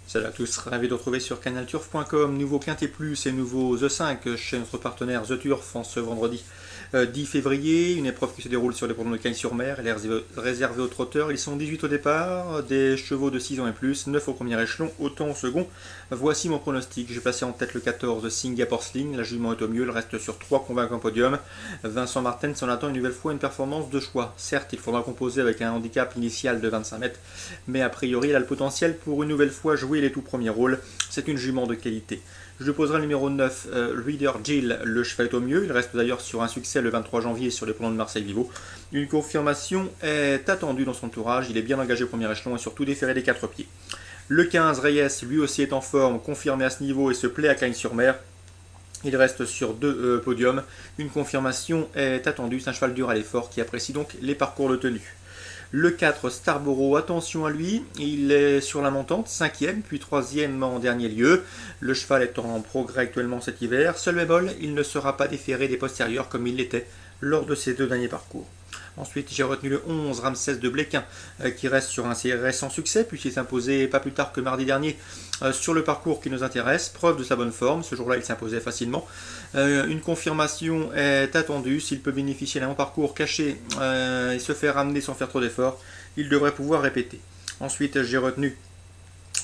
Salut à tous, ravi de retrouver sur canalturf.com, nouveau Quintet Plus et nouveau The 5 chez notre partenaire The Turf en ce vendredi 10 février. Une épreuve qui se déroule sur les programmes de Cagnes-sur-Mer, elle est réservée aux trotteurs. Ils sont 18 au départ, des chevaux de 6 ans et plus, 9 au premier échelon, autant au second. Voici mon pronostic, j'ai placé en tête le 14 Singapore Sling, la jument est au mieux, elle reste sur 3 convaincants podium. Vincent Martin s'en attend une nouvelle fois une performance de choix. Certes, il faudra composer avec un handicap initial de 25 mètres, mais a priori, elle a le potentiel pour une nouvelle fois jouer les tout premiers rôles. C'est une jument de qualité. Je lui poserai le numéro 9, Reader Jill, le cheval est au mieux. Il reste d'ailleurs sur un succès le 23 janvier sur les plans de Marseille Vivo. Une confirmation est attendue dans son entourage. Il est bien engagé au premier échelon et surtout déféré des 4 pieds. Le 15, Reyes, lui aussi est en forme, confirmé à ce niveau et se plaît à Cagnes-sur-Mer. Il reste sur 2 podiums. Une confirmation est attendue. C'est un cheval dur à l'effort qui apprécie donc les parcours de tenue. Le 4, Starborough, attention à lui, il est sur la montante, 5e, puis 3e en dernier lieu. Le cheval est en progrès actuellement cet hiver. Seul bémol, il ne sera pas déféré des postérieurs comme il l'était lors de ses 2 derniers parcours. Ensuite, j'ai retenu le 11, Ramsès de Bléquin, qui reste sur un récent succès, puisqu'il s'est imposé pas plus tard que mardi dernier sur le parcours qui nous intéresse. Preuve de sa bonne forme, ce jour-là il s'imposait facilement. Une confirmation est attendue, s'il peut bénéficier d'un bon parcours caché et se faire ramener sans faire trop d'efforts, il devrait pouvoir répéter. Ensuite, j'ai retenu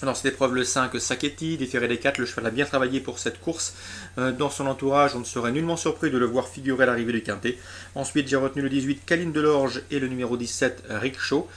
dans cette épreuve le 5, Sacchetti, déféré des 4, le cheval a bien travaillé pour cette course. Dans son entourage, on ne serait nullement surpris de le voir figurer à l'arrivée du Quintet. Ensuite, j'ai retenu le 18, Caline Delorge et le numéro 17, Rickshaw,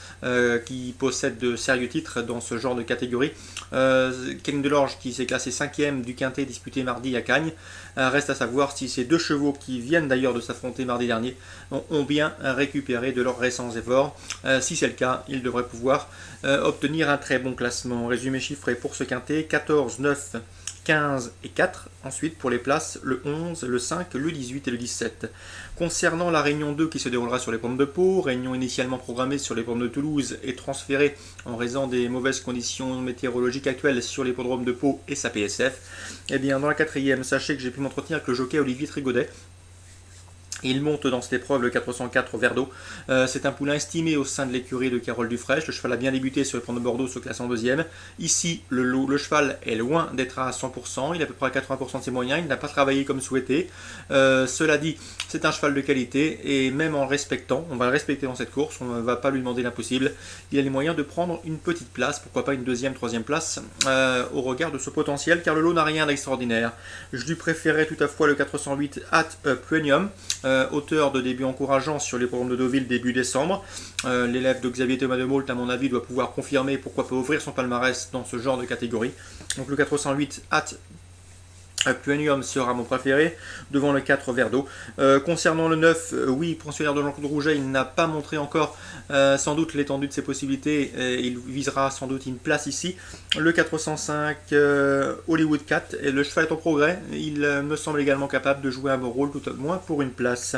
qui possèdent de sérieux titres dans ce genre de catégorie. Caline Delorge qui s'est classé 5e du Quintet disputé mardi à Cagnes. Reste à savoir si ces 2 chevaux qui viennent d'ailleurs de s'affronter mardi dernier ont bien récupéré de leurs récents efforts. Si c'est le cas, ils devraient pouvoir obtenir un très bon classement. Résumé chiffré pour ce Quintet, 14, 9, 15 et 4. Ensuite, pour les places, le 11, le 5, le 18 et le 17. Concernant la Réunion 2 qui se déroulera sur les pommes de Pau, réunion initialement programmée sur les pommes de Toulouse et transférée en raison des mauvaises conditions météorologiques actuelles sur l'hippodrome de Pau et sa PSF, eh bien, dans la 4e, sachez que j'ai pu m'entretenir avec le jockey Olivier Trigodet. Il monte dans cette épreuve le 404 Verdo. C'est un poulain estimé au sein de l'écurie de Carole Dufraîche. Le cheval a bien débuté sur les plans de Bordeaux, se classe en 2e. Ici, le cheval est loin d'être à 100%. Il a à peu près à 80% de ses moyens. Il n'a pas travaillé comme souhaité. Cela dit, c'est un cheval de qualité. Et même en respectant, on va le respecter dans cette course. On ne va pas lui demander l'impossible. Il a les moyens de prendre une petite place. Pourquoi pas une 2e, 3e place au regard de ce potentiel. Car le lot n'a rien d'extraordinaire. Je lui préférais tout à fois le 408 At Premium. Auteur de débuts encourageants sur les programmes de Deauville début décembre. L'élève de Xavier Thomas de Mault, à mon avis, doit pouvoir confirmer, pourquoi pas ouvrir son palmarès dans ce genre de catégorie. Donc le 408 At Plenium sera mon préféré, devant le 4 Verdo. Concernant le 9, oui, pensionnaire de Jean-Claude Rouget, il n'a pas montré encore sans doute l'étendue de ses possibilités, il visera sans doute une place ici. Le 405 Hollywood Cat, et le cheval est en progrès, il me semble également capable de jouer un bon rôle, tout au moins pour une place.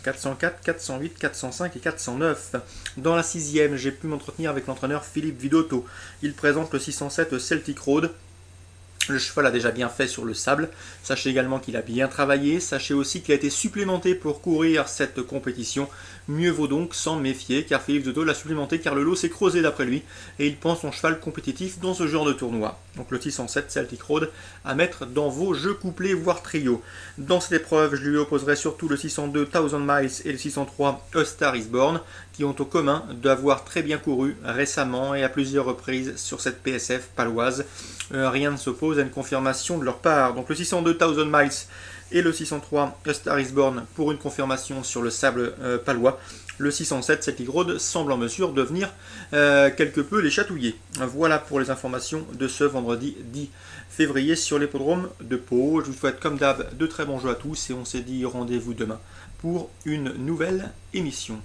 404, 408, 405 et 409. Dans la 6e, j'ai pu m'entretenir avec l'entraîneur Philippe Vidotto. Il présente le 607 Celtic Road. Le cheval a déjà bien fait sur le sable. Sachez également qu'il a bien travaillé. Sachez aussi qu'il a été supplémenté pour courir cette compétition. Mieux vaut donc s'en méfier, car Philippe Vidotto l'a supplémenté, car le lot s'est creusé d'après lui, et il pense son cheval compétitif dans ce genre de tournoi. Donc le 607 Celtic Road à mettre dans vos jeux couplés, voire trio. Dans cette épreuve, je lui opposerai surtout le 602 1000 Miles et le 603 A Star Is Born, qui ont au commun d'avoir très bien couru récemment et à plusieurs reprises sur cette PSF paloise. Rien ne s'oppose à une confirmation de leur part. Donc le 602 1000 Miles et le 603 A Star Is Born pour une confirmation sur le sable palois. Le 607 Celtic Road semble en mesure de venir quelque peu les chatouiller. Voilà pour les informations de ce vendredi 10 février sur l'hippodrome de Pau. Je vous souhaite comme d'hab de très bons jeux à tous et on s'est dit rendez-vous demain pour une nouvelle émission.